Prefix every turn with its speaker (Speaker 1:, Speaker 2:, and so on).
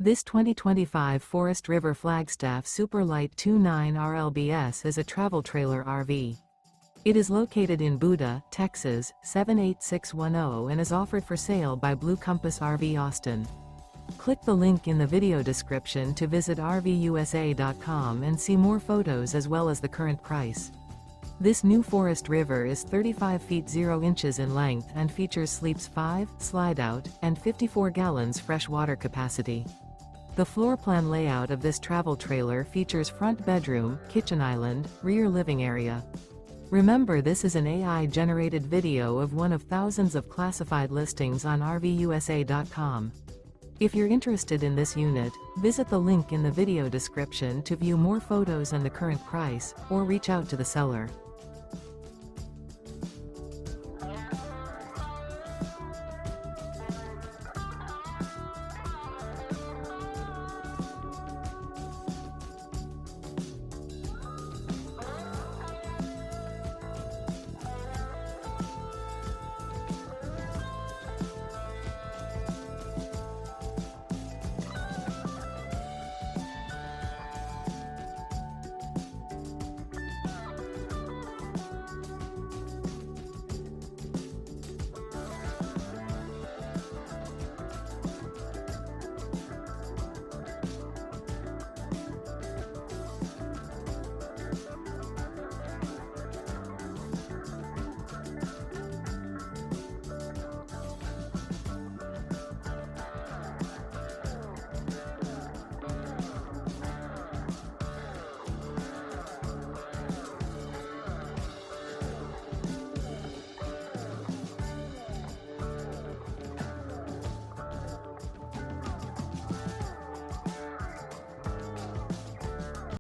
Speaker 1: This 2025 Forest River Flagstaff Super Lite 29 RLBS is a travel trailer RV. It is located in Buda, Texas, 78610 and is offered for sale by Blue Compass RV Austin. Click the link in the video description to visit RVUSA.com and see more photos as well as the current price. This new Forest River is 35 feet 0 inches in length and features sleeps 5, Slideout, and 54 gallons fresh water capacity. The floor plan layout of this travel trailer features front bedroom, kitchen island, rear living area. Remember, this is an AI-generated video of one of thousands of classified listings on RVUSA.com. If you're interested in this unit, visit the link in the video description to view more photos and the current price, or reach out to the seller.